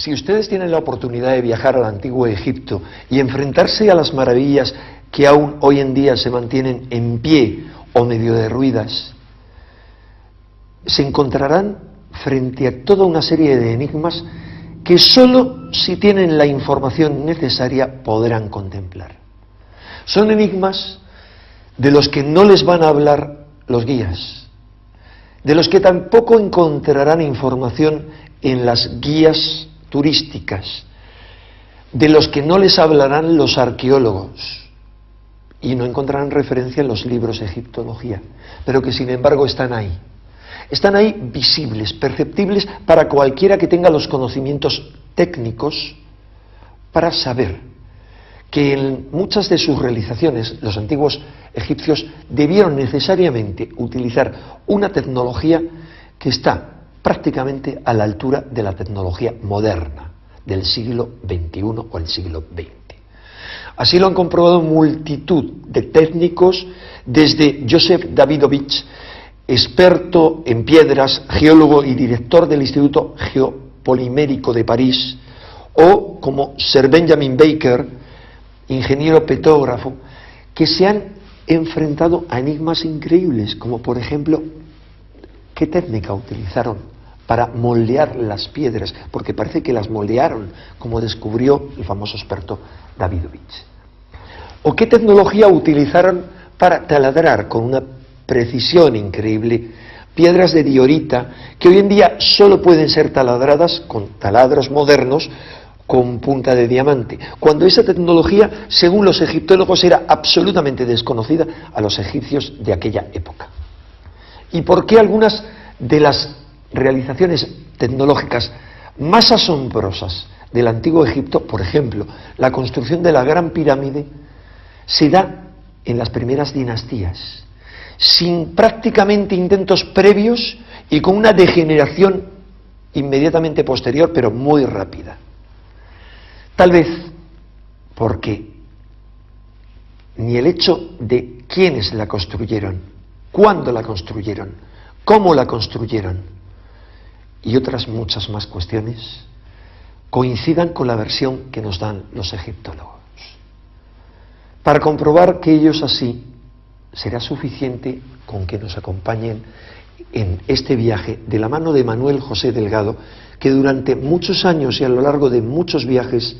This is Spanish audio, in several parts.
Si ustedes tienen la oportunidad de viajar al antiguo Egipto y enfrentarse a las maravillas que aún hoy en día se mantienen en pie o medio derruidas, se encontrarán frente a toda una serie de enigmas que sólo si tienen la información necesaria podrán contemplar. Son enigmas de los que no les van a hablar los guías, de los que tampoco encontrarán información en las guías turísticas, de los que no les hablarán los arqueólogos y no encontrarán referencia en los libros de egiptología, pero que sin embargo están ahí. Están ahí visibles, perceptibles para cualquiera que tenga los conocimientos técnicos para saber que en muchas de sus realizaciones los antiguos egipcios debieron necesariamente utilizar una tecnología que está prácticamente a la altura de la tecnología moderna del siglo XXI o el siglo XX. Así lo han comprobado multitud de técnicos, desde Joseph Davidovich, experto en piedras, geólogo y director del Instituto Geopolimérico de París, o como Sir Benjamin Baker, ingeniero petógrafo, que se han enfrentado a enigmas increíbles, como por ejemplo, ¿qué técnica utilizaron para moldear las piedras? Porque parece que las moldearon, como descubrió el famoso experto Davidovich. ¿O qué tecnología utilizaron para taladrar con una precisión increíble piedras de diorita que hoy en día solo pueden ser taladradas con taladros modernos con punta de diamante, cuando esa tecnología, según los egiptólogos, era absolutamente desconocida a los egipcios de aquella época? ¿Y por qué algunas de las realizaciones tecnológicas más asombrosas del antiguo Egipto, por ejemplo, la construcción de la Gran Pirámide, se da en las primeras dinastías, sin prácticamente intentos previos y con una degeneración inmediatamente posterior, pero muy rápida? Tal vez porque ni el hecho de quiénes la construyeron, cuándo la construyeron, cómo la construyeron y otras muchas más cuestiones coincidan con la versión que nos dan los egiptólogos. Para comprobar que ello es así, será suficiente con que nos acompañen en este viaje de la mano de Manuel José Delgado, que durante muchos años y a lo largo de muchos viajes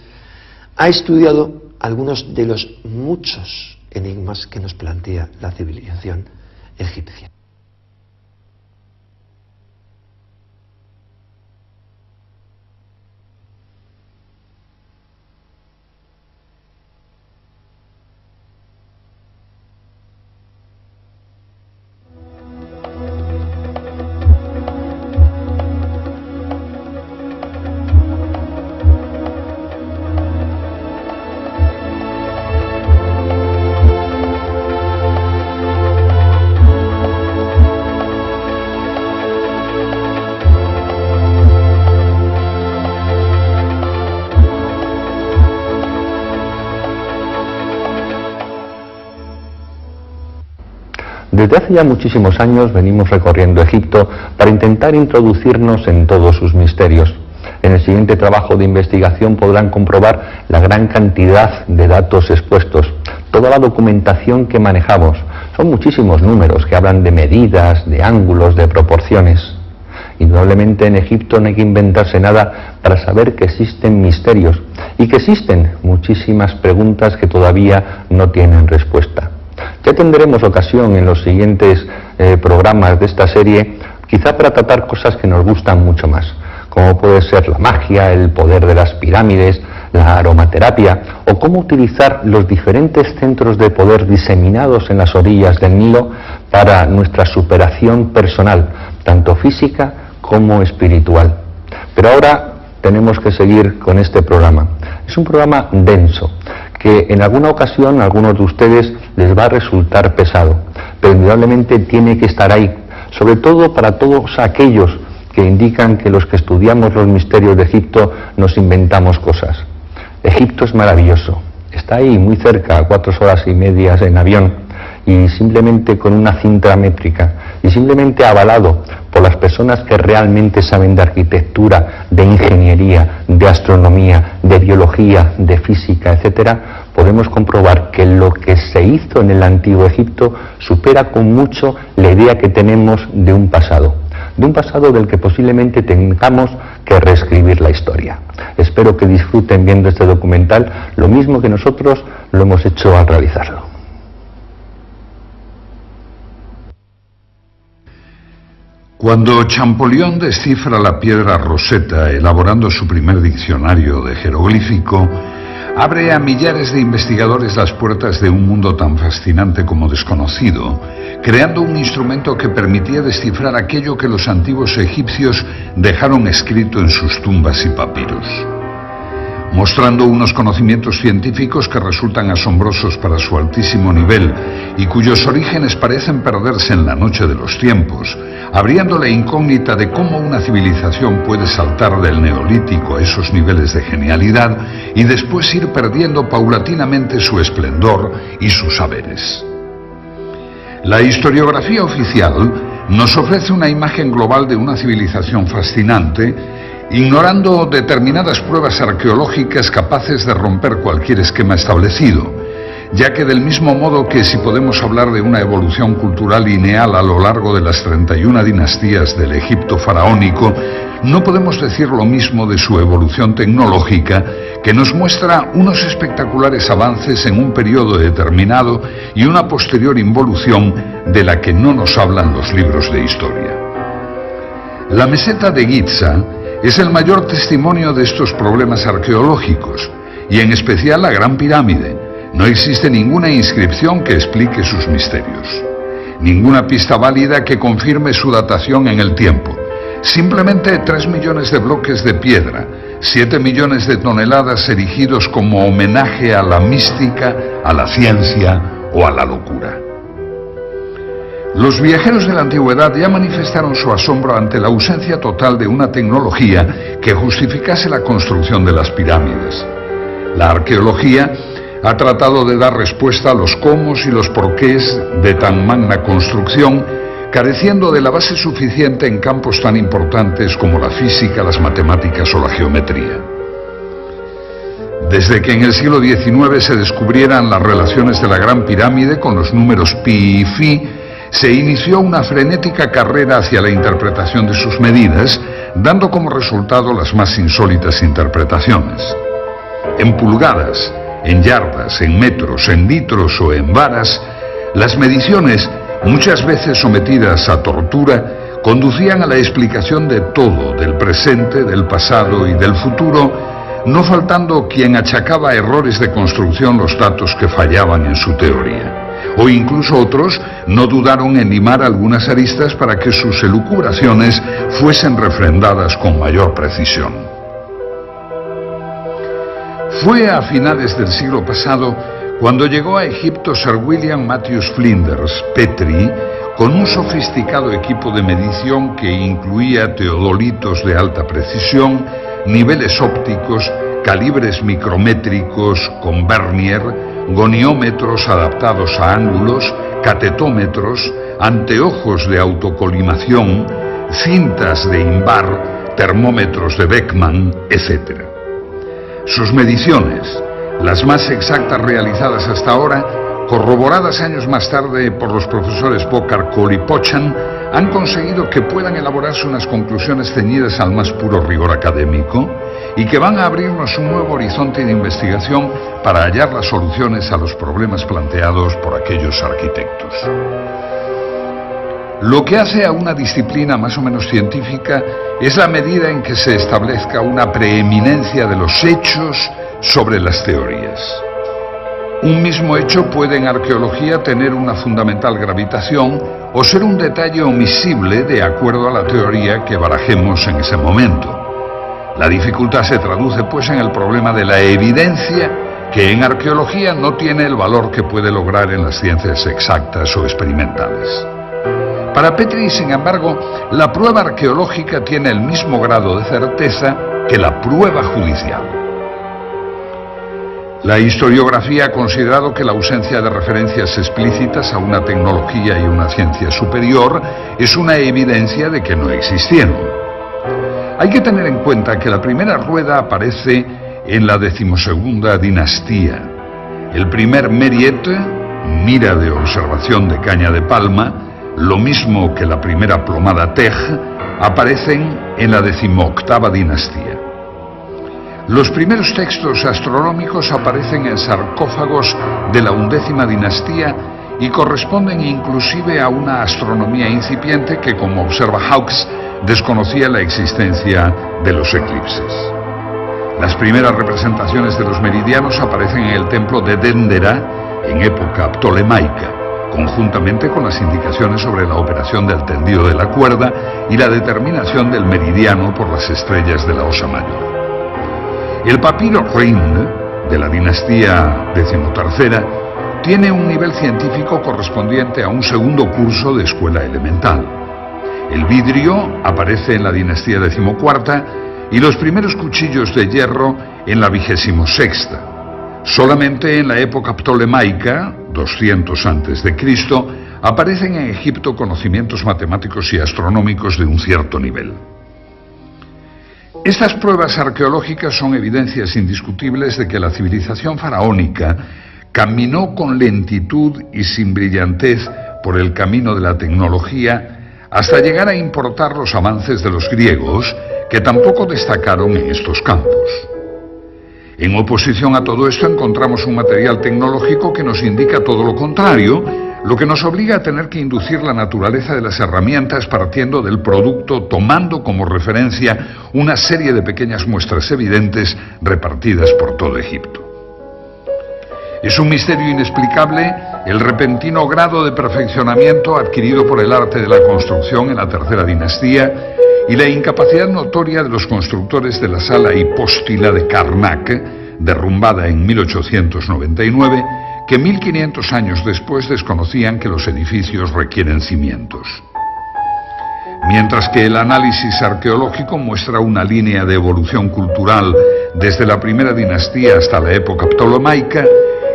ha estudiado algunos de los muchos enigmas que nos plantea la civilización egipcia. Desde hace ya muchísimos años venimos recorriendo Egipto para intentar introducirnos en todos sus misterios. En el siguiente trabajo de investigación podrán comprobar la gran cantidad de datos expuestos, toda la documentación que manejamos. Son muchísimos números que hablan de medidas, de ángulos, de proporciones. Indudablemente en Egipto no hay que inventarse nada para saber que existen misterios y que existen muchísimas preguntas que todavía no tienen respuesta. Ya tendremos ocasión en los siguientes programas de esta serie, quizá para tratar cosas que nos gustan mucho más, como puede ser la magia, el poder de las pirámides, la aromaterapia, o cómo utilizar los diferentes centros de poder diseminados en las orillas del Nilo para nuestra superación personal, tanto física como espiritual. Pero ahora tenemos que seguir con este programa. Es un programa denso, que en alguna ocasión a algunos de ustedes les va a resultar pesado, pero indudablemente tiene que estar ahí, sobre todo para todos aquellos que indican que los que estudiamos los misterios de Egipto nos inventamos cosas. Egipto es maravilloso, está ahí muy cerca, a 4 horas y media en avión, y simplemente con una cinta métrica y simplemente avalado por las personas que realmente saben de arquitectura, de ingeniería, de astronomía, de biología, de física, etcétera, podemos comprobar que lo que se hizo en el Antiguo Egipto supera con mucho la idea que tenemos de un pasado del que posiblemente tengamos que reescribir la historia. Espero que disfruten viendo este documental lo mismo que nosotros lo hemos hecho al realizarlo. Cuando Champollion descifra la piedra Rosetta elaborando su primer diccionario de jeroglífico, abre a millares de investigadores las puertas de un mundo tan fascinante como desconocido, creando un instrumento que permitía descifrar aquello que los antiguos egipcios dejaron escrito en sus tumbas y papiros, mostrando unos conocimientos científicos que resultan asombrosos para su altísimo nivel y cuyos orígenes parecen perderse en la noche de los tiempos, abriendo la incógnita de cómo una civilización puede saltar del neolítico a esos niveles de genialidad y después ir perdiendo paulatinamente su esplendor y sus saberes. La historiografía oficial nos ofrece una imagen global de una civilización fascinante, ignorando determinadas pruebas arqueológicas capaces de romper cualquier esquema establecido, ya que del mismo modo que si podemos hablar de una evolución cultural lineal a lo largo de las 31 dinastías del Egipto faraónico, no podemos decir lo mismo de su evolución tecnológica, que nos muestra unos espectaculares avances en un periodo determinado y una posterior involución de la que no nos hablan los libros de historia. La meseta de Giza es el mayor testimonio de estos problemas arqueológicos, y en especial la Gran Pirámide. No existe ninguna inscripción que explique sus misterios, ninguna pista válida que confirme su datación en el tiempo. Simplemente 3 millones de bloques de piedra, 7 millones de toneladas erigidos como homenaje a la mística, a la ciencia o a la locura. Los viajeros de la antigüedad ya manifestaron su asombro ante la ausencia total de una tecnología que justificase la construcción de las pirámides. La arqueología ha tratado de dar respuesta a los cómo y los porqués de tan magna construcción, careciendo de la base suficiente en campos tan importantes como la física, las matemáticas o la geometría. Desde que en el siglo XIX se descubrieran las relaciones de la Gran Pirámide con los números pi y phi, se inició una frenética carrera hacia la interpretación de sus medidas, dando como resultado las más insólitas interpretaciones. En pulgadas, en yardas, en metros, en litros o en varas, las mediciones, muchas veces sometidas a tortura, conducían a la explicación de todo, del presente, del pasado y del futuro, no faltando quien achacaba a errores de construcción los datos que fallaban en su teoría. O incluso otros no dudaron en limar algunas aristas para que sus elucubraciones fuesen refrendadas con mayor precisión. Fue a finales del siglo pasado cuando llegó a Egipto Sir William Matthews Flinders, Petrie, con un sofisticado equipo de medición que incluía teodolitos de alta precisión, niveles ópticos, calibres micrométricos con vernier, goniómetros adaptados a ángulos, catetómetros, anteojos de autocolimación, cintas de Invar, termómetros de Beckman, etc. Sus mediciones, las más exactas realizadas hasta ahora, corroboradas años más tarde por los profesores Bokar Cole y Pochan, han conseguido que puedan elaborarse unas conclusiones ceñidas al más puro rigor académico y que van a abrirnos un nuevo horizonte de investigación para hallar las soluciones a los problemas planteados por aquellos arquitectos. Lo que hace a una disciplina más o menos científica es la medida en que se establezca una preeminencia de los hechos sobre las teorías. Un mismo hecho puede en arqueología tener una fundamental gravitación o ser un detalle omisible de acuerdo a la teoría que barajemos en ese momento. La dificultad se traduce pues en el problema de la evidencia, que en arqueología no tiene el valor que puede lograr en las ciencias exactas o experimentales. Para Petrie, sin embargo, la prueba arqueológica tiene el mismo grado de certeza que la prueba judicial. La historiografía ha considerado que la ausencia de referencias explícitas a una tecnología y una ciencia superior es una evidencia de que no existieron. Hay que tener en cuenta que la primera rueda aparece en la 12ª dinastía. El primer meriet, mira de observación de caña de palma, lo mismo que la primera plomada tej, aparecen en la 18ª dinastía. Los primeros textos astronómicos aparecen en sarcófagos de la 11ª dinastía y corresponden inclusive a una astronomía incipiente que, como observa Hawkes, desconocía la existencia de los eclipses. Las primeras representaciones de los meridianos aparecen en el templo de Dendera en época ptolemaica, conjuntamente con las indicaciones sobre la operación del tendido de la cuerda y la determinación del meridiano por las estrellas de la Osa Mayor. El papiro Rhind, de la dinastía XIII, tiene un nivel científico correspondiente a un segundo curso de escuela elemental. El vidrio aparece en la dinastía XIV y los primeros cuchillos de hierro en la 26ª. Solamente en la época ptolemaica, 200 a.C., aparecen en Egipto conocimientos matemáticos y astronómicos de un cierto nivel. Estas pruebas arqueológicas son evidencias indiscutibles de que la civilización faraónica caminó con lentitud y sin brillantez por el camino de la tecnología hasta llegar a importar los avances de los griegos, que tampoco destacaron en estos campos. En oposición a todo esto encontramos un material tecnológico que nos indica todo lo contrario, lo que nos obliga a tener que inducir la naturaleza de las herramientas partiendo del producto, tomando como referencia una serie de pequeñas muestras evidentes repartidas por todo Egipto. Es un misterio inexplicable el repentino grado de perfeccionamiento adquirido por el arte de la construcción en la tercera dinastía y la incapacidad notoria de los constructores de la sala hipóstila de Karnak, derrumbada en 1899, que 1500 años después desconocían que los edificios requieren cimientos. Mientras que el análisis arqueológico muestra una línea de evolución cultural desde la primera dinastía hasta la época ptolemaica,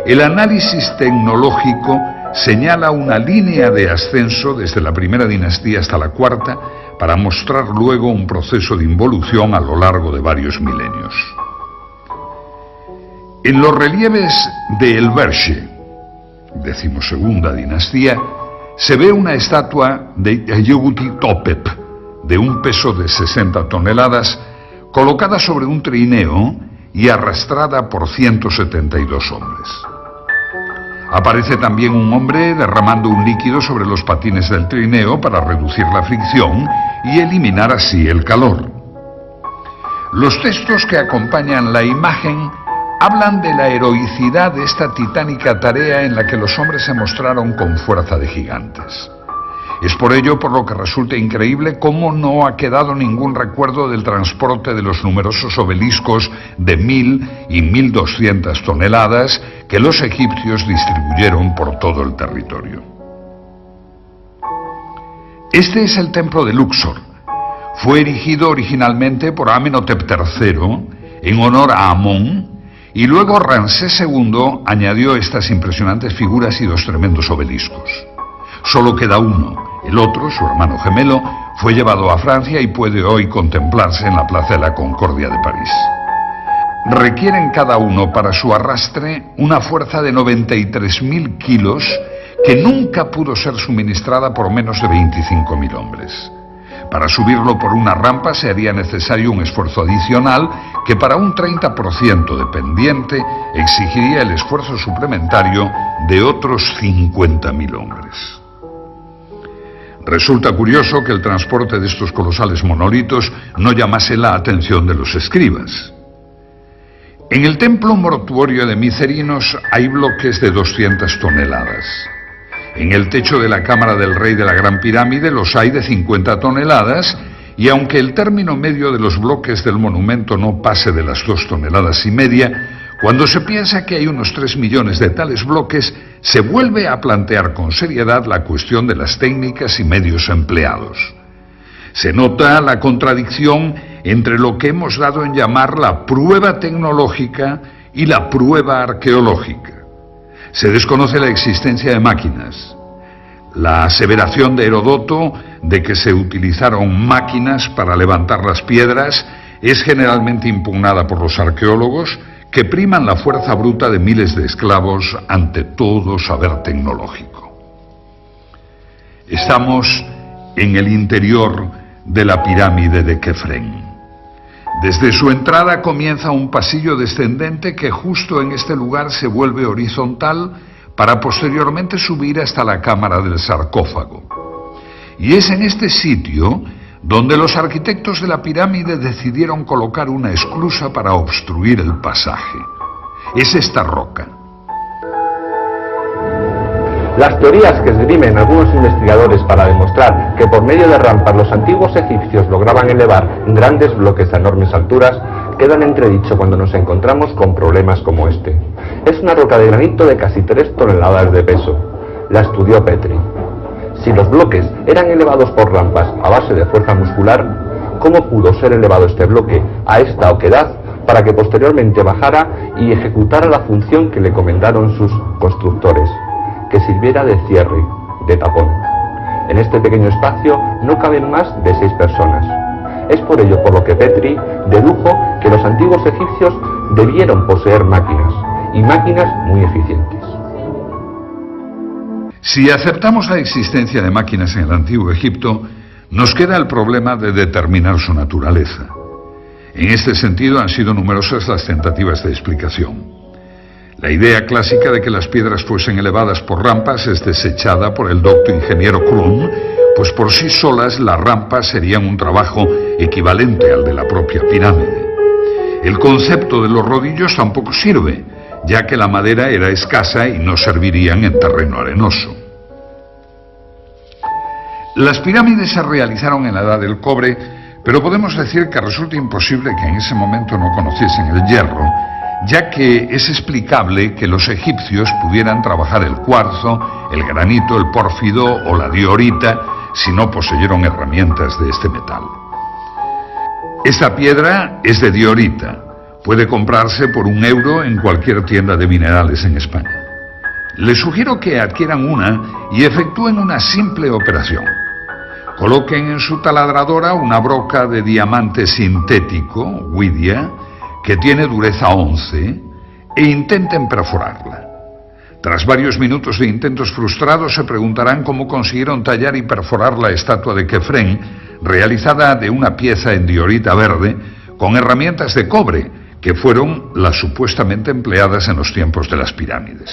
el análisis tecnológico señala una línea de ascenso desde la primera dinastía hasta la cuarta para mostrar luego un proceso de involución a lo largo de varios milenios. En los relieves de El Berche, 12ª dinastía, se ve una estatua de Yehuti Topep, de un peso de 60 toneladas, colocada sobre un trineo y arrastrada por 172 hombres. Aparece también un hombre derramando un líquido sobre los patines del trineo para reducir la fricción y eliminar así el calor. Los textos que acompañan la imagen hablan de la heroicidad de esta titánica tarea en la que los hombres se mostraron con fuerza de gigantes. Es por ello por lo que resulta increíble cómo no ha quedado ningún recuerdo del transporte de los numerosos obeliscos de 1000 y 1200 toneladas que los egipcios distribuyeron por todo el territorio. Este es el templo de Luxor. Fue erigido originalmente por Amenhotep III en honor a Amón, y luego Ramsés II añadió estas impresionantes figuras y dos tremendos obeliscos. Solo queda uno. El otro, su hermano gemelo, fue llevado a Francia y puede hoy contemplarse en la Plaza de la Concordia de París. Requieren cada uno para su arrastre una fuerza de 93.000 kilos que nunca pudo ser suministrada por menos de 25.000 hombres. Para subirlo por una rampa se haría necesario un esfuerzo adicional que para un 30% de pendiente exigiría el esfuerzo suplementario de otros 50.000 hombres. Resulta curioso que el transporte de estos colosales monolitos no llamase la atención de los escribas. En el templo mortuorio de Micerinos hay bloques de 200 toneladas. En el techo de la cámara del rey de la Gran Pirámide los hay de 50 toneladas, y aunque el término medio de los bloques del monumento no pase de las 2,5 toneladas, cuando se piensa que hay unos 3 millones de tales bloques, se vuelve a plantear con seriedad la cuestión de las técnicas y medios empleados. Se nota la contradicción entre lo que hemos dado en llamar la prueba tecnológica y la prueba arqueológica. Se desconoce la existencia de máquinas. La aseveración de Heródoto de que se utilizaron máquinas para levantar las piedras es generalmente impugnada por los arqueólogos, que priman la fuerza bruta de miles de esclavos ante todo saber tecnológico. Estamos en el interior de la pirámide de Kefren. Desde su entrada comienza un pasillo descendente que justo en este lugar se vuelve horizontal para posteriormente subir hasta la cámara del sarcófago. Y es en este sitio donde los arquitectos de la pirámide decidieron colocar una esclusa para obstruir el pasaje. Es esta roca. Las teorías que esgrimen algunos investigadores para demostrar que por medio de rampas los antiguos egipcios lograban elevar grandes bloques a enormes alturas quedan entredicho cuando nos encontramos con problemas como este. Es una roca de granito de casi 3 toneladas de peso. La estudió Petri. Si los bloques eran elevados por rampas a base de fuerza muscular, ¿cómo pudo ser elevado este bloque a esta oquedad para que posteriormente bajara y ejecutara la función que le encomendaron sus constructores? Que sirviera de cierre, de tapón. En este pequeño espacio no caben más de 6 personas. Es por ello por lo que Petri dedujo que los antiguos egipcios debieron poseer máquinas, y máquinas muy eficientes. Si aceptamos la existencia de máquinas en el Antiguo Egipto, nos queda el problema de determinar su naturaleza. En este sentido han sido numerosas las tentativas de explicación. La idea clásica de que las piedras fuesen elevadas por rampas es desechada por el docto ingeniero Krum, pues por sí solas las rampas serían un trabajo equivalente al de la propia pirámide. El concepto de los rodillos tampoco sirve, ya que la madera era escasa y no servirían en terreno arenoso. Las pirámides se realizaron en la Edad del Cobre, pero podemos decir que resulta imposible que en ese momento no conociesen el hierro, ya que es explicable que los egipcios pudieran trabajar el cuarzo, el granito, el pórfido o la diorita si no poseyeron herramientas de este metal. Esta piedra es de diorita. Puede comprarse por €1 en cualquier tienda de minerales en España. Les sugiero que adquieran una y efectúen una simple operación. Coloquen en su taladradora una broca de diamante sintético, Widia, que tiene dureza 11, e intenten perforarla. Tras varios minutos de intentos frustrados se preguntarán cómo consiguieron tallar y perforar la estatua de Kefren, realizada de una pieza en diorita verde, con herramientas de cobre, que fueron las supuestamente empleadas en los tiempos de las pirámides.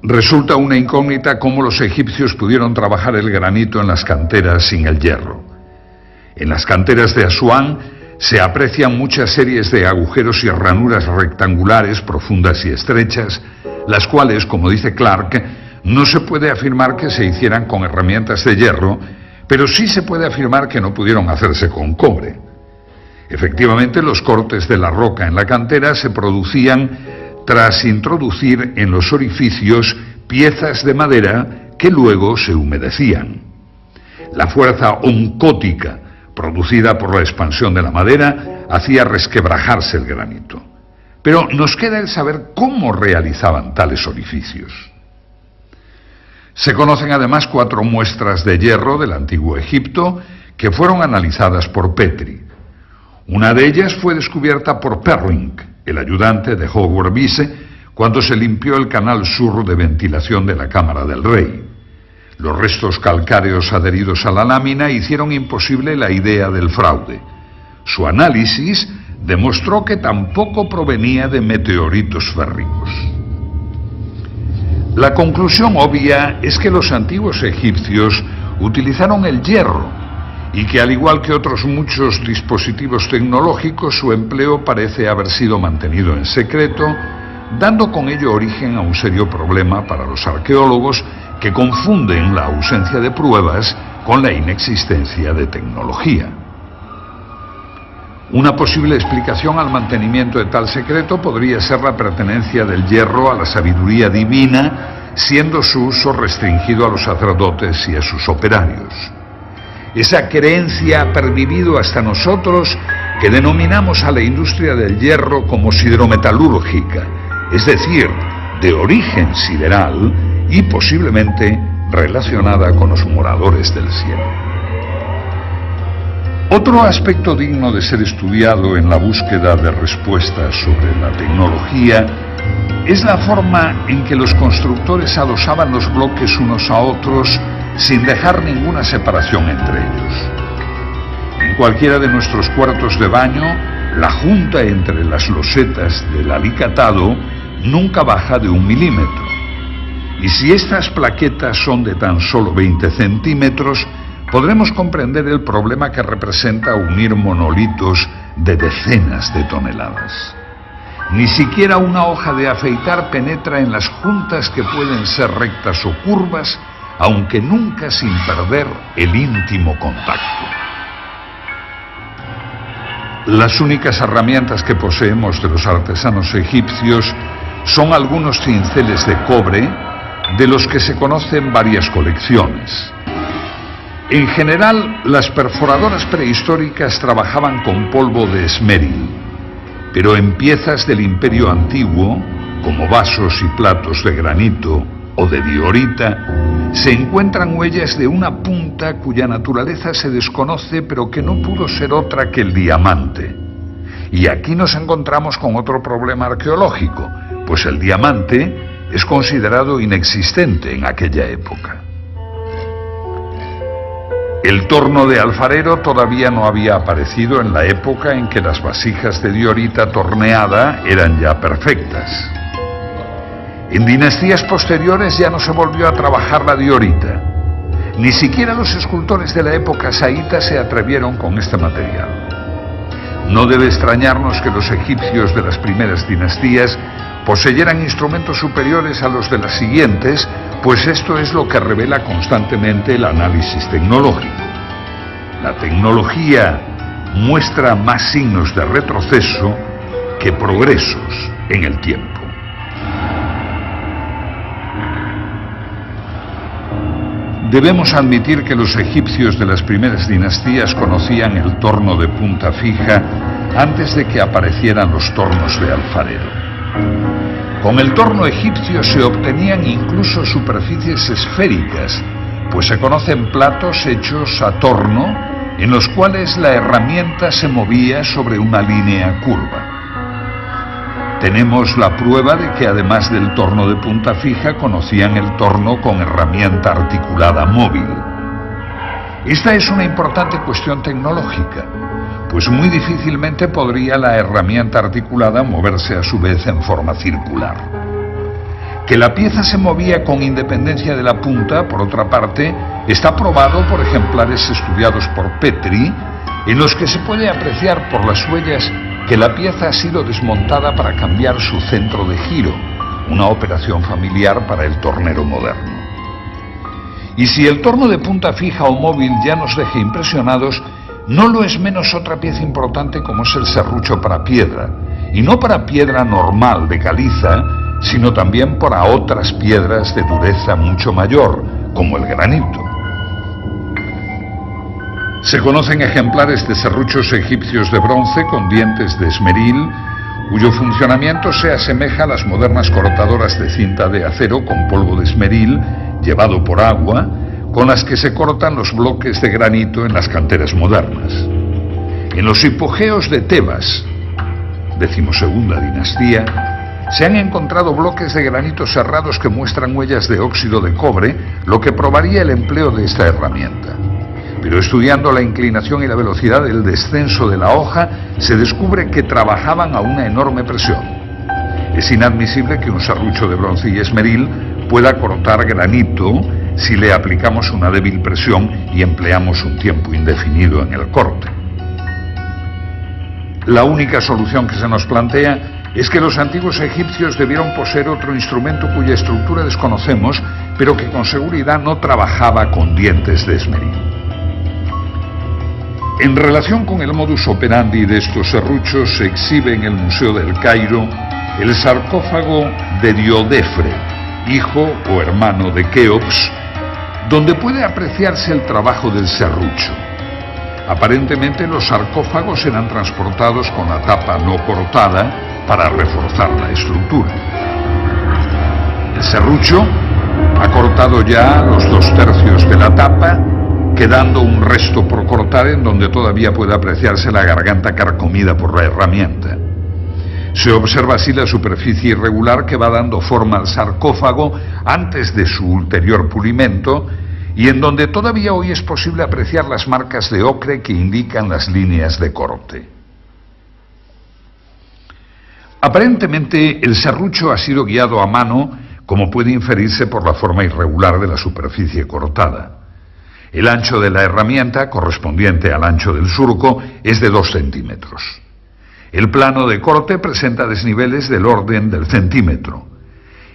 Resulta una incógnita cómo los egipcios pudieron trabajar el granito en las canteras sin el hierro. En las canteras de Asuán se aprecian muchas series de agujeros y ranuras rectangulares, profundas y estrechas, las cuales, como dice Clark, no se puede afirmar que se hicieran con herramientas de hierro, pero sí se puede afirmar que no pudieron hacerse con cobre. Efectivamente, los cortes de la roca en la cantera se producían tras introducir en los orificios piezas de madera que luego se humedecían. La fuerza oncótica producida por la expansión de la madera hacía resquebrajarse el granito. Pero nos queda el saber cómo realizaban tales orificios. Se conocen además 4 muestras de hierro del Antiguo Egipto que fueron analizadas por Petri. Una de ellas fue descubierta por Perring, el ayudante de Howard Bisse, cuando se limpió el canal sur de ventilación de la Cámara del Rey. Los restos calcáreos adheridos a la lámina hicieron imposible la idea del fraude. Su análisis demostró que tampoco provenía de meteoritos férricos. La conclusión obvia es que los antiguos egipcios utilizaron el hierro y que, al igual que otros muchos dispositivos tecnológicos, su empleo parece haber sido mantenido en secreto, dando con ello origen a un serio problema para los arqueólogos que confunden la ausencia de pruebas con la inexistencia de tecnología. Una posible explicación al mantenimiento de tal secreto podría ser la pertenencia del hierro a la sabiduría divina, siendo su uso restringido a los sacerdotes y a sus operarios. Esa creencia ha pervivido hasta nosotros que denominamos a la industria del hierro como siderometalúrgica, es decir, de origen sideral y posiblemente relacionada con los moradores del cielo. Otro aspecto digno de ser estudiado en la búsqueda de respuestas sobre la tecnología es la forma en que los constructores adosaban los bloques unos a otros sin dejar ninguna separación entre ellos. En cualquiera de nuestros cuartos de baño, la junta entre las losetas del alicatado nunca baja de 1 milímetro. Y si estas plaquetas son de tan solo 20 centímetros, podremos comprender el problema que representa unir monolitos de decenas de toneladas. Ni siquiera una hoja de afeitar penetra en las juntas que pueden ser rectas o curvas, aunque nunca sin perder el íntimo contacto. Las únicas herramientas que poseemos de los artesanos egipcios son algunos cinceles de cobre, de los que se conocen varias colecciones. En general, las perforadoras prehistóricas trabajaban con polvo de esmeril, pero en piezas del Imperio Antiguo, como vasos y platos de granito o de diorita, se encuentran huellas de una punta cuya naturaleza se desconoce, pero que no pudo ser otra que el diamante. Y aquí nos encontramos con otro problema arqueológico, pues el diamante es considerado inexistente en aquella época. El torno de alfarero todavía no había aparecido en la época en que las vasijas de diorita torneada eran ya perfectas. En dinastías posteriores ya no se volvió a trabajar la diorita. Ni siquiera los escultores de la época saíta se atrevieron con este material. No debe extrañarnos que los egipcios de las primeras dinastías poseyeran instrumentos superiores a los de las siguientes, pues esto es lo que revela constantemente el análisis tecnológico. La tecnología muestra más signos de retroceso que progresos en el tiempo. Debemos admitir que los egipcios de las primeras dinastías conocían el torno de punta fija antes de que aparecieran los tornos de alfarero. Con el torno egipcio se obtenían incluso superficies esféricas, pues se conocen platos hechos a torno en los cuales la herramienta se movía sobre una línea curva. Tenemos la prueba de que además del torno de punta fija conocían el torno con herramienta articulada móvil. Esta es una importante cuestión tecnológica, pues muy difícilmente podría la herramienta articulada moverse a su vez en forma circular. Que la pieza se movía con independencia de la punta, por otra parte, está probado por ejemplares estudiados por Petri, en los que se puede apreciar por las huellas que la pieza ha sido desmontada para cambiar su centro de giro, una operación familiar para el tornero moderno. Y si el torno de punta fija o móvil ya nos deja impresionados, no lo es menos otra pieza importante como es el serrucho para piedra, y no para piedra normal de caliza, sino también para otras piedras de dureza mucho mayor, como el granito. Se conocen ejemplares de serruchos egipcios de bronce con dientes de esmeril, cuyo funcionamiento se asemeja a las modernas cortadoras de cinta de acero con polvo de esmeril llevado por agua, con las que se cortan los bloques de granito en las canteras modernas. En los hipogeos de Tebas, 12ª dinastía, se han encontrado bloques de granito cerrados que muestran huellas de óxido de cobre, lo que probaría el empleo de esta herramienta. Pero estudiando la inclinación y la velocidad del descenso de la hoja, se descubre que trabajaban a una enorme presión. Es inadmisible que un serrucho de bronce y esmeril pueda cortar granito si le aplicamos una débil presión y empleamos un tiempo indefinido en el corte. La única solución que se nos plantea es que los antiguos egipcios debieron poseer otro instrumento cuya estructura desconocemos, pero que con seguridad no trabajaba con dientes de esmeril. En relación con el modus operandi de estos serruchos, se exhibe en el Museo del Cairo el sarcófago de Diodefre, hijo o hermano de Keops, donde puede apreciarse el trabajo del serrucho. Aparentemente los sarcófagos eran transportados con la tapa no cortada para reforzar la estructura. El serrucho ha cortado ya los 2/3 de la tapa, quedando un resto por cortar en donde todavía puede apreciarse la garganta carcomida por la herramienta. Se observa así la superficie irregular que va dando forma al sarcófago antes de su ulterior pulimento y en donde todavía hoy es posible apreciar las marcas de ocre que indican las líneas de corte. Aparentemente el serrucho ha sido guiado a mano, como puede inferirse por la forma irregular de la superficie cortada. El ancho de la herramienta, correspondiente al ancho del surco, es de 2 centímetros. El plano de corte presenta desniveles del orden del centímetro.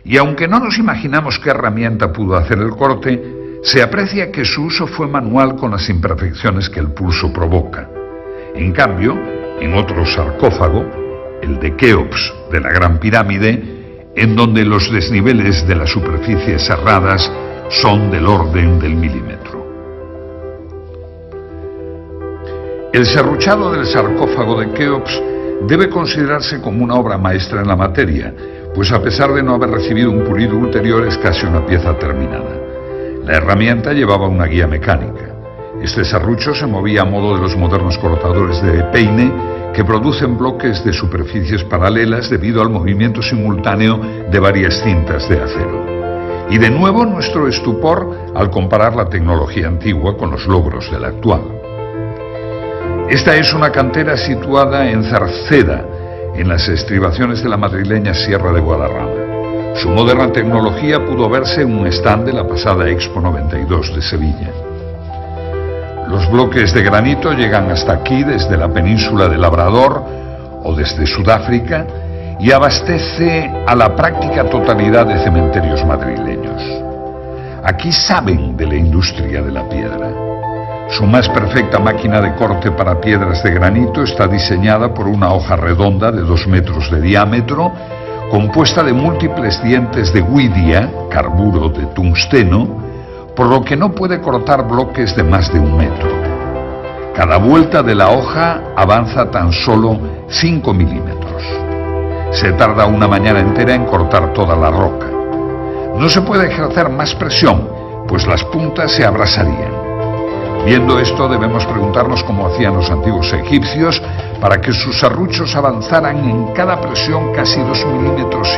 Y aunque no nos imaginamos qué herramienta pudo hacer el corte, se aprecia que su uso fue manual con las imperfecciones que el pulso provoca. En cambio, en otro sarcófago, el de Keops de la Gran Pirámide, en donde los desniveles de las superficies serradas son del orden del milímetro. El serruchado del sarcófago de Keops debe considerarse como una obra maestra en la materia, pues a pesar de no haber recibido un pulido ulterior es casi una pieza terminada. La herramienta llevaba una guía mecánica. Este serrucho se movía a modo de los modernos cortadores de peine que producen bloques de superficies paralelas debido al movimiento simultáneo de varias cintas de acero. Y de nuevo nuestro estupor al comparar la tecnología antigua con los logros de la actual. Esta es una cantera situada en Cerceda, en las estribaciones de la madrileña Sierra de Guadarrama. Su moderna tecnología pudo verse en un stand de la pasada Expo 92 de Sevilla. Los bloques de granito llegan hasta aquí desde la península de Labrador o desde Sudáfrica y abastece a la práctica totalidad de cementerios madrileños. Aquí saben de la industria de la piedra. Su más perfecta máquina de corte para piedras de granito está diseñada por una hoja redonda de 2 metros de diámetro, compuesta de múltiples dientes de huidia, carburo de tungsteno, por lo que no puede cortar bloques de más de 1 metro. Cada vuelta de la hoja avanza tan solo 5 milímetros. Se tarda una mañana entera en cortar toda la roca. No se puede ejercer más presión, pues las puntas se abrasarían. Viendo esto, debemos preguntarnos cómo hacían los antiguos egipcios para que sus serruchos avanzaran en cada presión casi 2,5 milímetros,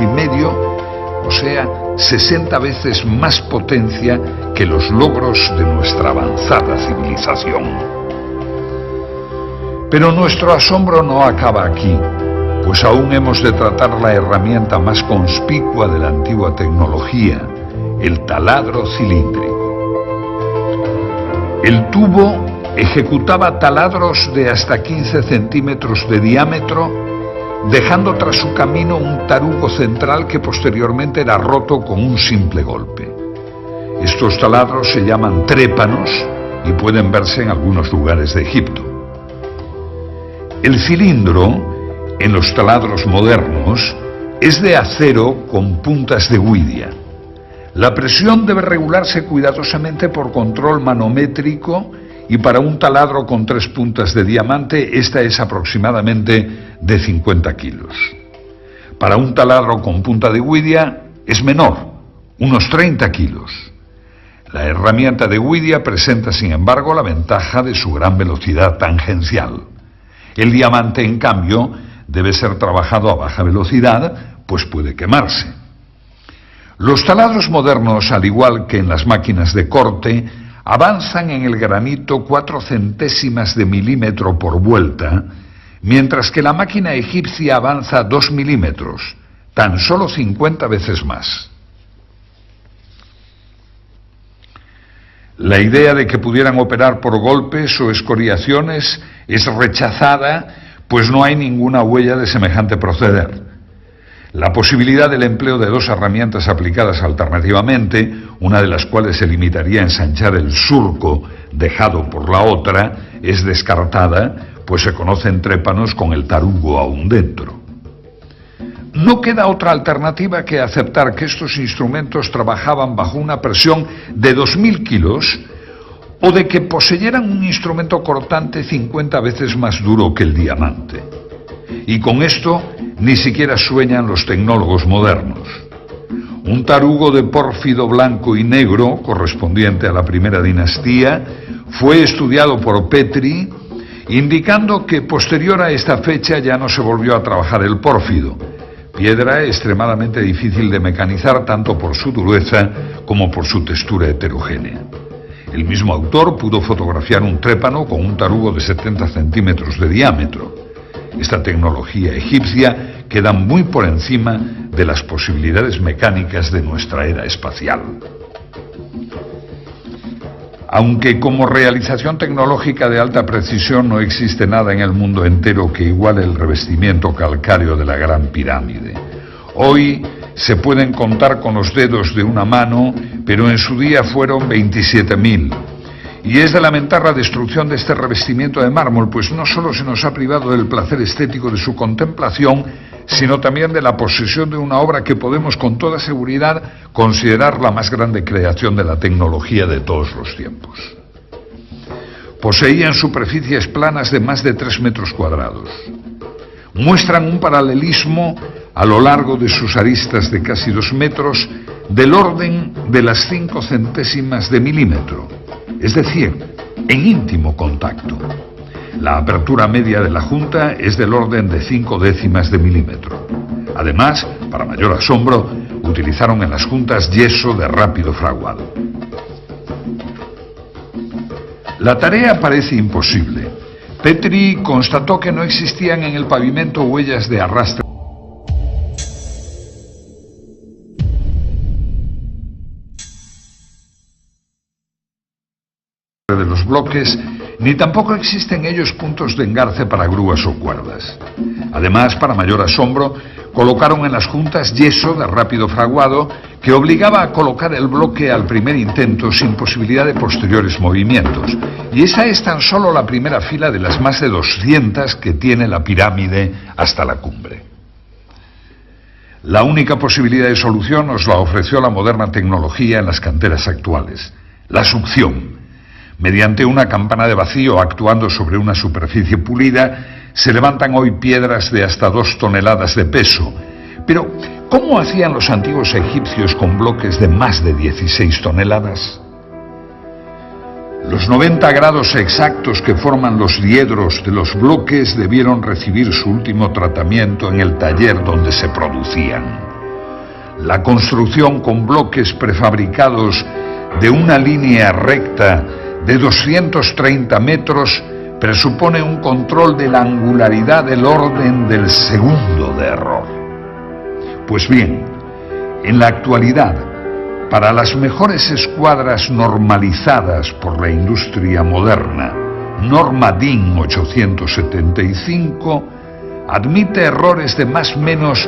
o sea, 60 veces más potencia que los logros de nuestra avanzada civilización. Pero nuestro asombro no acaba aquí, pues aún hemos de tratar la herramienta más conspicua de la antigua tecnología, el taladro cilíndrico. El tubo ejecutaba taladros de hasta 15 centímetros de diámetro, dejando tras su camino un tarugo central que posteriormente era roto con un simple golpe. Estos taladros se llaman trépanos y pueden verse en algunos lugares de Egipto. El cilindro, en los taladros modernos, es de acero con puntas de huidia. La presión debe regularse cuidadosamente por control manométrico y para un taladro con 3 puntas de diamante esta es aproximadamente de 50 kilos. Para un taladro con punta de huidia es menor, unos 30 kilos. La herramienta de huidia presenta sin embargo la ventaja de su gran velocidad tangencial. El diamante en cambio debe ser trabajado a baja velocidad, pues puede quemarse. Los taladros modernos, al igual que en las máquinas de corte, avanzan en el granito 4 centésimas de milímetro por vuelta, mientras que la máquina egipcia avanza 2 milímetros, tan solo 50 veces más. La idea de que pudieran operar por golpes o escoriaciones es rechazada, pues no hay ninguna huella de semejante proceder. La posibilidad del empleo de 2 herramientas aplicadas alternativamente, una de las cuales se limitaría a ensanchar el surco dejado por la otra, es descartada, pues se conocen trépanos con el tarugo aún dentro. No queda otra alternativa que aceptar que estos instrumentos trabajaban bajo una presión de 2000 kilos o de que poseyeran un instrumento cortante 50 veces más duro que el diamante. Y con esto ni siquiera sueñan los tecnólogos modernos. Un tarugo de pórfido blanco y negro, correspondiente a la primera dinastía, fue estudiado por Petri, indicando que posterior a esta fecha ya no se volvió a trabajar el pórfido, piedra extremadamente difícil de mecanizar tanto por su dureza como por su textura heterogénea. El mismo autor pudo fotografiar un trépano con un tarugo de 70 centímetros de diámetro. Esta tecnología egipcia queda muy por encima de las posibilidades mecánicas de nuestra era espacial. Aunque como realización tecnológica de alta precisión no existe nada en el mundo entero que iguale el revestimiento calcáreo de la Gran Pirámide. Hoy se pueden contar con los dedos de una mano, pero en su día fueron 27.000. Y es de lamentar la destrucción de este revestimiento de mármol, pues no solo se nos ha privado del placer estético de su contemplación, sino también de la posesión de una obra que podemos con toda seguridad considerar la más grande creación de la tecnología de todos los tiempos. Poseían superficies planas de más de 3 metros cuadrados. Muestran un paralelismo a lo largo de sus aristas de casi 2 metros del orden de las 5 centésimas de milímetro, es decir, en íntimo contacto. La apertura media de la junta es del orden de 5 décimas de milímetro. Además, para mayor asombro, utilizaron en las juntas yeso de rápido fraguado. La tarea parece imposible. Petri constató que no existían en el pavimento huellas de arrastre de los bloques, ni tampoco existen en ellos puntos de engarce para grúas o cuerdas. Además, para mayor asombro, colocaron en las juntas yeso de rápido fraguado que obligaba a colocar el bloque al primer intento sin posibilidad de posteriores movimientos. Y esa es tan solo la primera fila de las más de 200 que tiene la pirámide hasta la cumbre. La única posibilidad de solución nos la ofreció la moderna tecnología en las canteras actuales: la succión. Mediante una campana de vacío actuando sobre una superficie pulida, se levantan hoy piedras de hasta 2 toneladas de peso. Pero, ¿cómo hacían los antiguos egipcios con bloques de más de 16 toneladas? Los 90 grados exactos que forman los diedros de los bloques debieron recibir su último tratamiento en el taller donde se producían. La construcción con bloques prefabricados de una línea recta de 230 metros presupone un control de la angularidad del orden del segundo de error. Pues bien, en la actualidad, para las mejores escuadras normalizadas por la industria moderna, norma DIN 875 admite errores de más o menos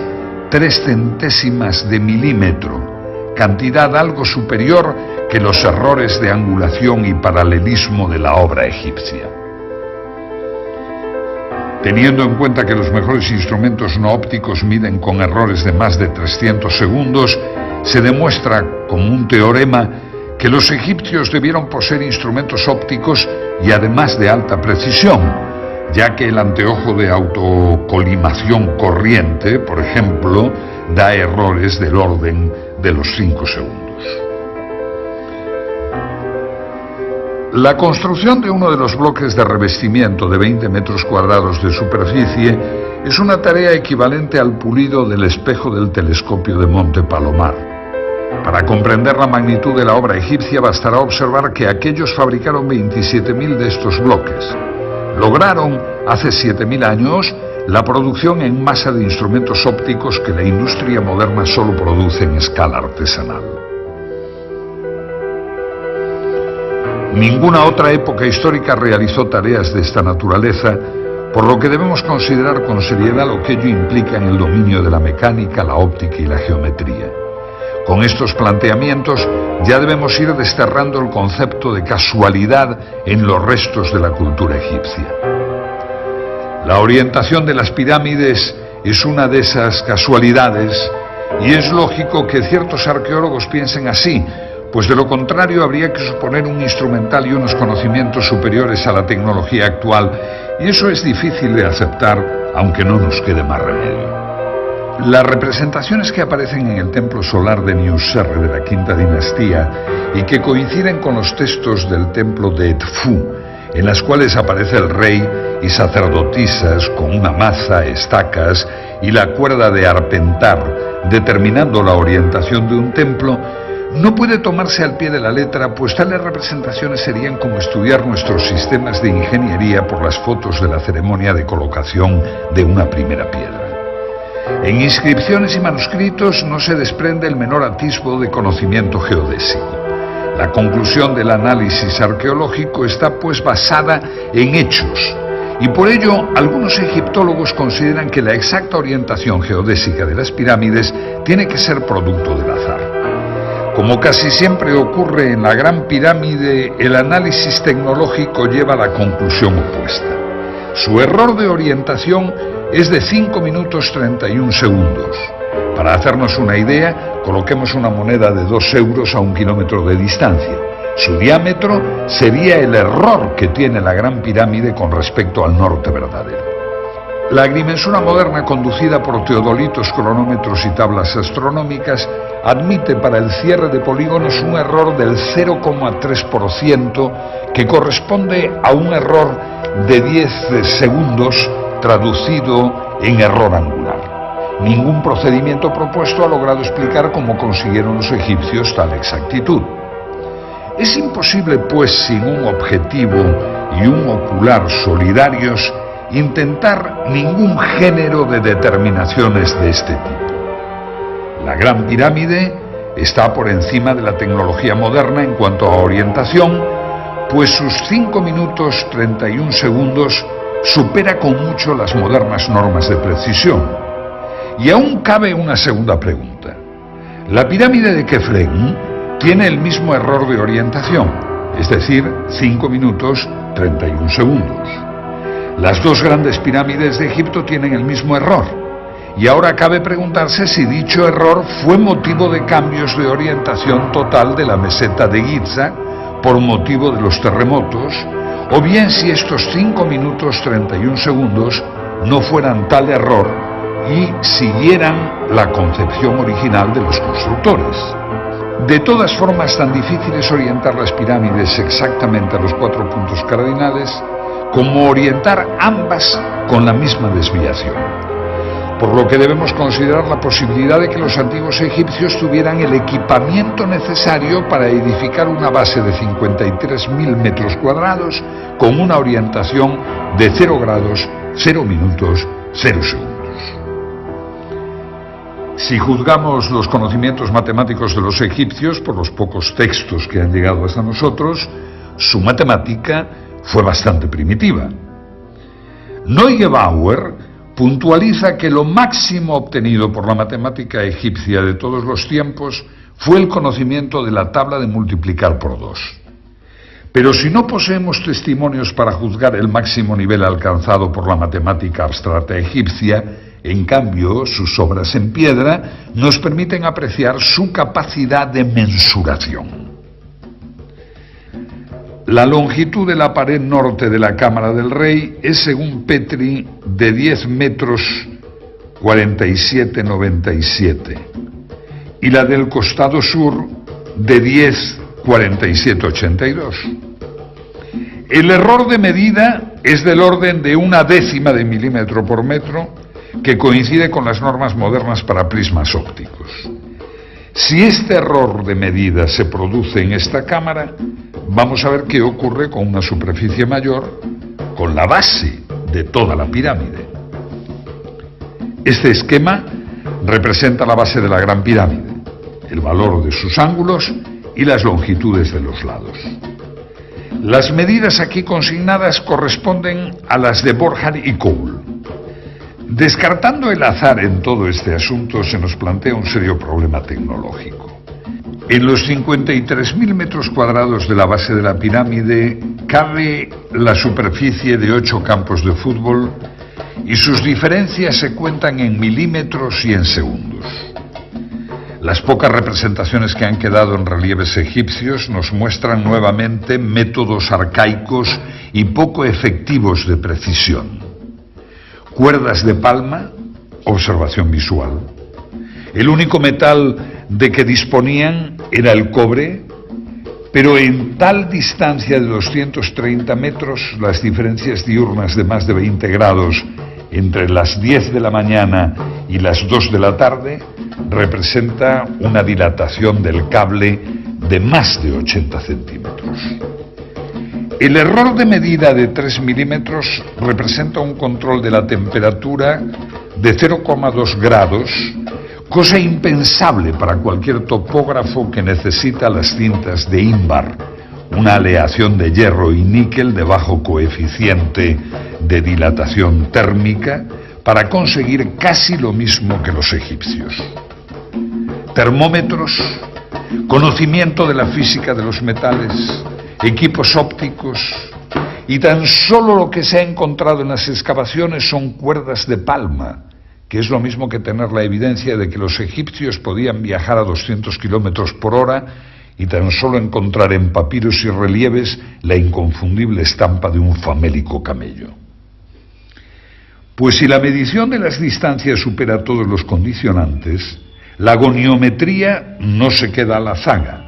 3 centésimas de milímetro, cantidad algo superior que los errores de angulación y paralelismo de la obra egipcia. Teniendo en cuenta que los mejores instrumentos no ópticos miden con errores de más de 300 segundos, se demuestra como un teorema que los egipcios debieron poseer instrumentos ópticos y además de alta precisión, ya que el anteojo de autocolimación corriente, por ejemplo, da errores del orden de los 5 segundos. La construcción de uno de los bloques de revestimiento de 20 metros cuadrados de superficie es una tarea equivalente al pulido del espejo del telescopio de Monte Palomar. Para comprender la magnitud de la obra egipcia bastará observar que aquellos fabricaron 27.000 de estos bloques. Lograron, hace 7.000 años, la producción en masa de instrumentos ópticos que la industria moderna solo produce en escala artesanal. Ninguna otra época histórica realizó tareas de esta naturaleza, por lo que debemos considerar con seriedad lo que ello implica en el dominio de la mecánica, la óptica y la geometría. Con estos planteamientos ya debemos ir desterrando el concepto de casualidad en los restos de la cultura egipcia. La orientación de las pirámides es una de esas casualidades, y es lógico que ciertos arqueólogos piensen así, pues de lo contrario habría que suponer un instrumental y unos conocimientos superiores a la tecnología actual, y eso es difícil de aceptar, aunque no nos quede más remedio. Las representaciones que aparecen en el templo solar de Niuserre de la Quinta Dinastía y que coinciden con los textos del templo de Edfu, en las cuales aparece el rey y sacerdotisas con una maza, estacas y la cuerda de arpentar, determinando la orientación de un templo, no puede tomarse al pie de la letra, pues tales representaciones serían como estudiar nuestros sistemas de ingeniería por las fotos de la ceremonia de colocación de una primera piedra. En inscripciones y manuscritos no se desprende el menor atisbo de conocimiento geodésico. La conclusión del análisis arqueológico está pues basada en hechos, y por ello algunos egiptólogos consideran que la exacta orientación geodésica de las pirámides tiene que ser producto del azar. Como casi siempre ocurre en la Gran Pirámide, el análisis tecnológico lleva a la conclusión opuesta. Su error de orientación es de 5 minutos 31 segundos. Para hacernos una idea, coloquemos una moneda de 2 euros a 1 kilómetro de distancia. Su diámetro sería el error que tiene la Gran Pirámide con respecto al norte verdadero. La agrimensura moderna, conducida por teodolitos, cronómetros y tablas astronómicas, admite para el cierre de polígonos un error del 0,3%, que corresponde a un error de 10 segundos traducido en error angular. Ningún procedimiento propuesto ha logrado explicar cómo consiguieron los egipcios tal exactitud. Es imposible, pues, sin un objetivo y un ocular solidarios, intentar ningún género de determinaciones de este tipo. La Gran Pirámide está por encima de la tecnología moderna en cuanto a orientación, pues sus 5 minutos 31 segundos supera con mucho las modernas normas de precisión. Y aún cabe una segunda pregunta. La pirámide de Kefren tiene el mismo error de orientación, es decir, 5 minutos 31 segundos. Las dos grandes pirámides de Egipto tienen el mismo error, y ahora cabe preguntarse si dicho error fue motivo de cambios de orientación total de la meseta de Giza por motivo de los terremotos, o bien si estos 5 minutos 31 segundos no fueran tal error y siguieran la concepción original de los constructores. De todas formas, tan difícil es orientar las pirámides exactamente a los 4 puntos cardinales como orientar ambas con la misma desviación, por lo que debemos considerar la posibilidad de que los antiguos egipcios tuvieran el equipamiento necesario para edificar una base de 53.000 metros cuadrados con una orientación de 0 grados, 0 minutos, 0 segundos. Si juzgamos los conocimientos matemáticos de los egipcios por los pocos textos que han llegado hasta nosotros, su matemática fue bastante primitiva. Neugebauer puntualiza que lo máximo obtenido por la matemática egipcia de todos los tiempos fue el conocimiento de la tabla de multiplicar por 2. Pero si no poseemos testimonios para juzgar el máximo nivel alcanzado por la matemática abstracta egipcia, en cambio, sus obras en piedra nos permiten apreciar su capacidad de mensuración. La longitud de la pared norte de la cámara del rey es, según Petri, de 10 metros 47,97 y la del costado sur de 10 47,82. El error de medida es del orden de 1/10 de milímetro por metro, que coincide con las normas modernas para prismas ópticos. Si este error de medida se produce en esta cámara, vamos a ver qué ocurre con una superficie mayor, con la base de toda la pirámide. Este esquema representa la base de la Gran Pirámide, el valor de sus ángulos y las longitudes de los lados. Las medidas aquí consignadas corresponden a las de Borjar y Cole. Descartando el azar en todo este asunto, se nos plantea un serio problema tecnológico. En los 53.000 metros cuadrados de la base de la pirámide cabe la superficie de 8 campos de fútbol y sus diferencias se cuentan en milímetros y en segundos. Las pocas representaciones que han quedado en relieves egipcios nos muestran nuevamente métodos arcaicos y poco efectivos de precisión. Cuerdas de palma, observación visual. El único metal de que disponían era el cobre, pero en tal distancia de 230 metros, las diferencias diurnas de más de 20 grados entre las 10 de la mañana y las 2 de la tarde representa una dilatación del cable de más de 80 centímetros. El error de medida de 3 milímetros representa un control de la temperatura de 0,2 grados, cosa impensable para cualquier topógrafo que necesita las cintas de ínbar, una aleación de hierro y níquel de bajo coeficiente de dilatación térmica, para conseguir casi lo mismo que los egipcios. Termómetros, conocimiento de la física de los metales, equipos ópticos, y tan solo lo que se ha encontrado en las excavaciones son cuerdas de palma, que es lo mismo que tener la evidencia de que los egipcios podían viajar a 200 kilómetros por hora y tan solo encontrar en papiros y relieves la inconfundible estampa de un famélico camello. Pues si la medición de las distancias supera todos los condicionantes, la goniometría no se queda a la zaga.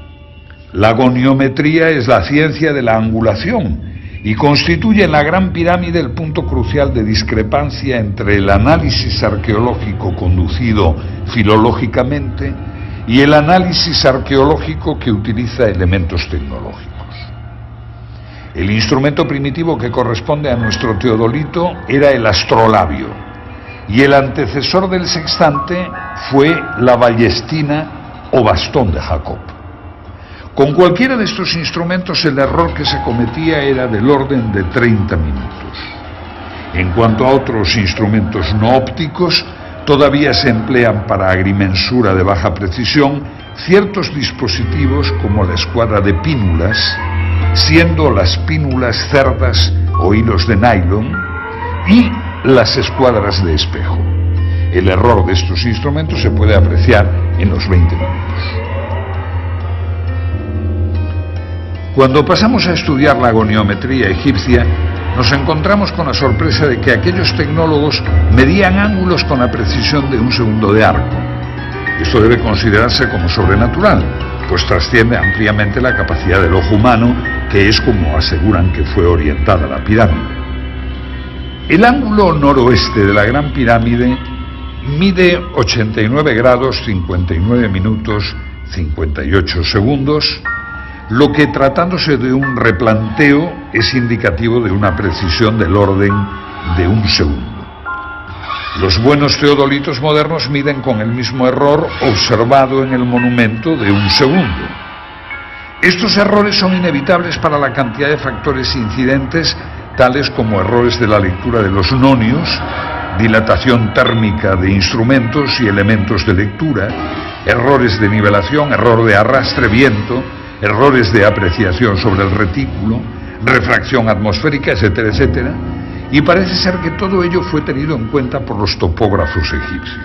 La goniometría es la ciencia de la angulación y constituye en la Gran Pirámide el punto crucial de discrepancia entre el análisis arqueológico conducido filológicamente y el análisis arqueológico que utiliza elementos tecnológicos. El instrumento primitivo que corresponde a nuestro teodolito era el astrolabio, y el antecesor del sextante fue la ballestina o bastón de Jacob. Con cualquiera de estos instrumentos el error que se cometía era del orden de 30 minutos. En cuanto a otros instrumentos no ópticos, todavía se emplean para agrimensura de baja precisión ciertos dispositivos como la escuadra de pínulas, siendo las pínulas cerdas o hilos de nylon, y las escuadras de espejo. El error de estos instrumentos se puede apreciar en los 20 minutos. Cuando pasamos a estudiar la goniometría egipcia, nos encontramos con la sorpresa de que aquellos tecnólogos medían ángulos con la precisión de un segundo de arco. Esto debe considerarse como sobrenatural, pues trasciende ampliamente la capacidad del ojo humano, que es como aseguran que fue orientada la pirámide. El ángulo noroeste de la Gran Pirámide mide 89 grados 59 minutos 58 segundos, lo que, tratándose de un replanteo, es indicativo de una precisión del orden de un segundo. Los buenos teodolitos modernos miden con el mismo error observado en el monumento de un segundo. Estos errores son inevitables para la cantidad de factores incidentes, tales como errores de la lectura de los nonios, dilatación térmica de instrumentos y elementos de lectura, errores de nivelación, error de arrastre, viento, errores de apreciación sobre el retículo, refracción atmosférica, etcétera, etcétera, y parece ser que todo ello fue tenido en cuenta por los topógrafos egipcios.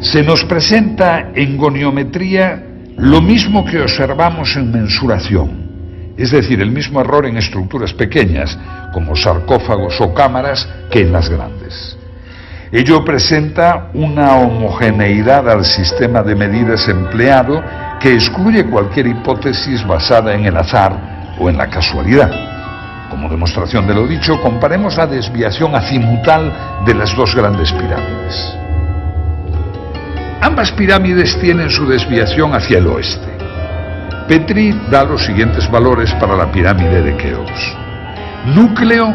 Se nos presenta en goniometría lo mismo que observamos en mensuración, es decir, el mismo error en estructuras pequeñas, como sarcófagos o cámaras, que en las grandes. Ello presenta una homogeneidad al sistema de medidas empleado que excluye cualquier hipótesis basada en el azar o en la casualidad. Como demostración de lo dicho, comparemos la desviación azimutal de las dos grandes pirámides. Ambas pirámides tienen su desviación hacia el oeste. Petrie da los siguientes valores para la pirámide de Keops. Núcleo,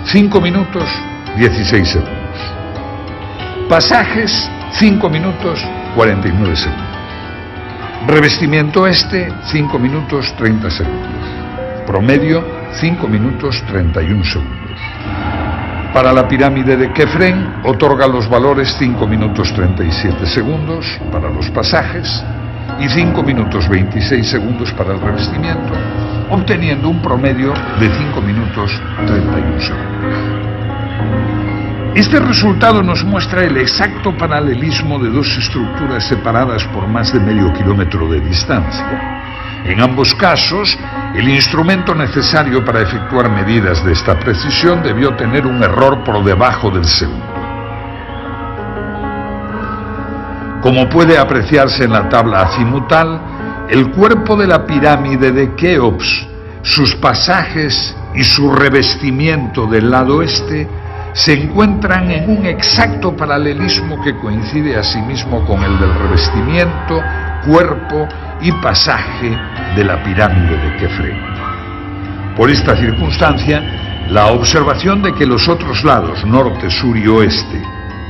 5 minutos, 16 segundos. Pasajes, 5 minutos, 49 segundos. Revestimiento este, 5 minutos, 30 segundos. Promedio, 5 minutos, 31 segundos. Para la pirámide de Kefren, otorga los valores 5 minutos, 37 segundos para los pasajes y 5 minutos, 26 segundos para el revestimiento, obteniendo un promedio de 5 minutos, 31 segundos. Este resultado nos muestra el exacto paralelismo de dos estructuras separadas por más de medio kilómetro de distancia. En ambos casos, el instrumento necesario para efectuar medidas de esta precisión debió tener un error por debajo del segundo. Como puede apreciarse en la tabla azimutal, el cuerpo de la pirámide de Keops, sus pasajes y su revestimiento del lado este se encuentran en un exacto paralelismo que coincide asimismo con el del revestimiento, cuerpo y pasaje de la pirámide de Kefren. Por esta circunstancia, la observación de que los otros lados, norte, sur y oeste,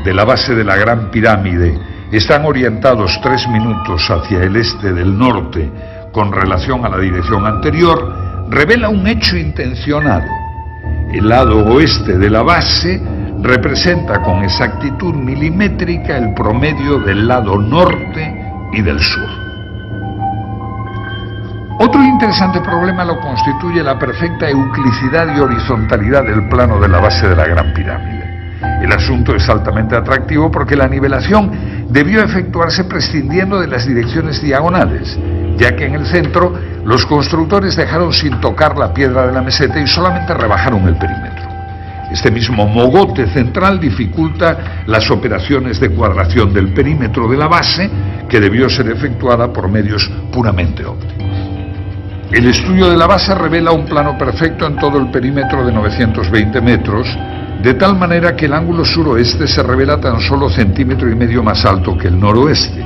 de la base de la Gran Pirámide están orientados 3 minutos hacia el este del norte con relación a la dirección anterior, revela un hecho intencionado. El lado oeste de la base representa con exactitud milimétrica el promedio del lado norte y del sur. Otro interesante problema lo constituye la perfecta euclicidad y horizontalidad del plano de la base de la Gran Pirámide. El asunto es altamente atractivo porque la nivelación debió efectuarse prescindiendo de las direcciones diagonales, ya que en el centro los constructores dejaron sin tocar la piedra de la meseta y solamente rebajaron el perímetro. Este mismo mogote central dificulta las operaciones de cuadración del perímetro de la base, que debió ser efectuada por medios puramente ópticos. El estudio de la base revela un plano perfecto en todo el perímetro de 920 metros, de tal manera que el ángulo suroeste se revela tan solo 1,5 centímetros más alto que el noroeste.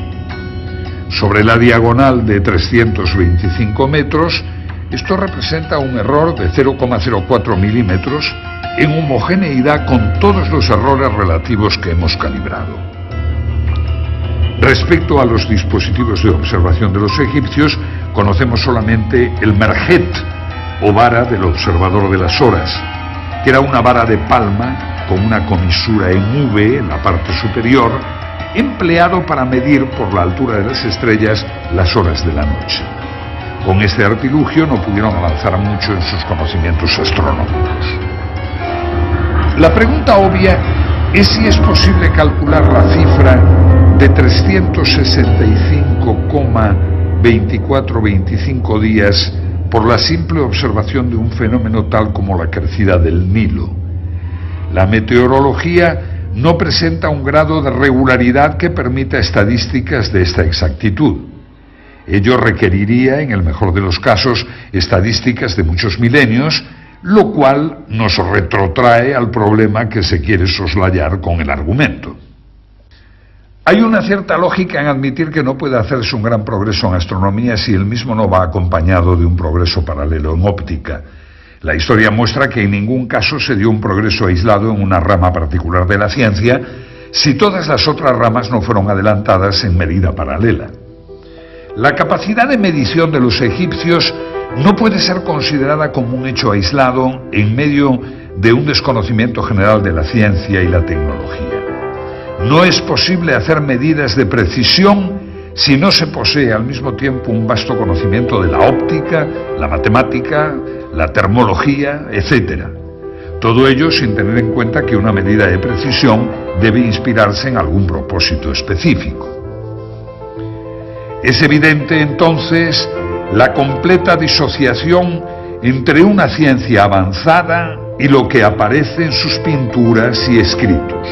Sobre la diagonal de 325 metros, esto representa un error de 0,04 milímetros en homogeneidad con todos los errores relativos que hemos calibrado. Respecto a los dispositivos de observación de los egipcios, conocemos solamente el merjet, o vara del observador de las horas, que era una vara de palma con una comisura en V en la parte superior, empleado para medir por la altura de las estrellas las horas de la noche. Con este artilugio no pudieron avanzar mucho en sus conocimientos astronómicos. La pregunta obvia es si es posible calcular la cifra de 365,2425 días por la simple observación de un fenómeno tal como la crecida del Nilo. La meteorología no presenta un grado de regularidad que permita estadísticas de esta exactitud. Ello requeriría, en el mejor de los casos, estadísticas de muchos milenios, lo cual nos retrotrae al problema que se quiere soslayar con el argumento. Hay una cierta lógica en admitir que no puede hacerse un gran progreso en astronomía si el mismo no va acompañado de un progreso paralelo en óptica. La historia muestra que en ningún caso se dio un progreso aislado en una rama particular de la ciencia si todas las otras ramas no fueron adelantadas en medida paralela. La capacidad de medición de los egipcios no puede ser considerada como un hecho aislado en medio de un desconocimiento general de la ciencia y la tecnología. No es posible hacer medidas de precisión si no se posee al mismo tiempo un vasto conocimiento de la óptica, la matemática, la termología, etc. Todo ello sin tener en cuenta que una medida de precisión debe inspirarse en algún propósito específico. Es evidente entonces la completa disociación entre una ciencia avanzada y lo que aparece en sus pinturas y escritos.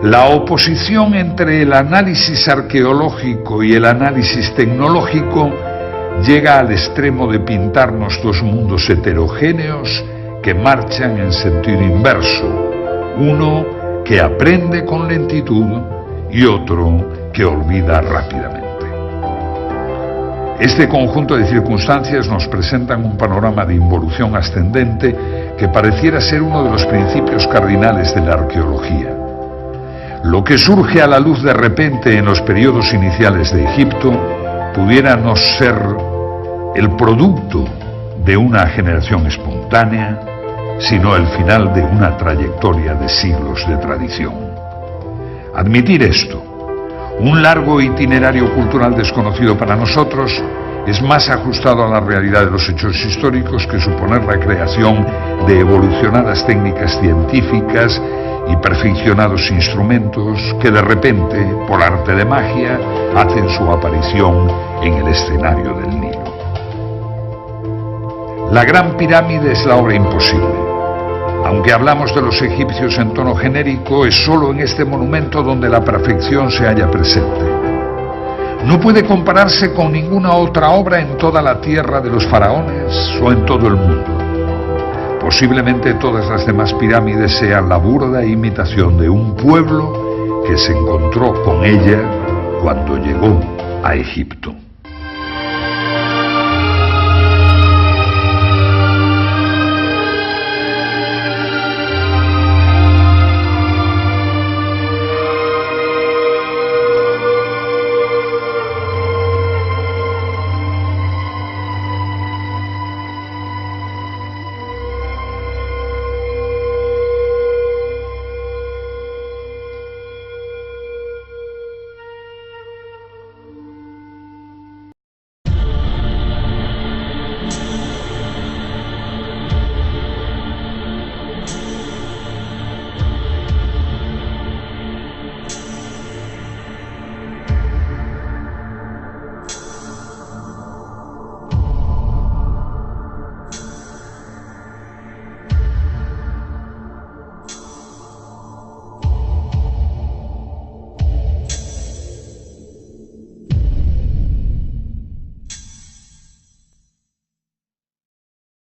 La oposición entre el análisis arqueológico y el análisis tecnológico llega al extremo de pintarnos dos mundos heterogéneos que marchan en sentido inverso, uno que aprende con lentitud y otro que olvida rápidamente. Este conjunto de circunstancias nos presentan un panorama de involución ascendente que pareciera ser uno de los principios cardinales de la arqueología. Lo que surge a la luz de repente en los periodos iniciales de Egipto pudiera no ser el producto de una generación espontánea, sino el final de una trayectoria de siglos de tradición. Admitir esto, un largo itinerario cultural desconocido para nosotros, es más ajustado a la realidad de los hechos históricos que suponer la creación de evolucionadas técnicas científicas y perfeccionados instrumentos que de repente, por arte de magia, hacen su aparición en el escenario del Nilo. La Gran Pirámide es la obra imposible. Aunque hablamos de los egipcios en tono genérico, es solo en este monumento donde la perfección se halla presente. No puede compararse con ninguna otra obra en toda la tierra de los faraones o en todo el mundo. Posiblemente todas las demás pirámides sean la burda imitación de un pueblo que se encontró con ella cuando llegó a Egipto.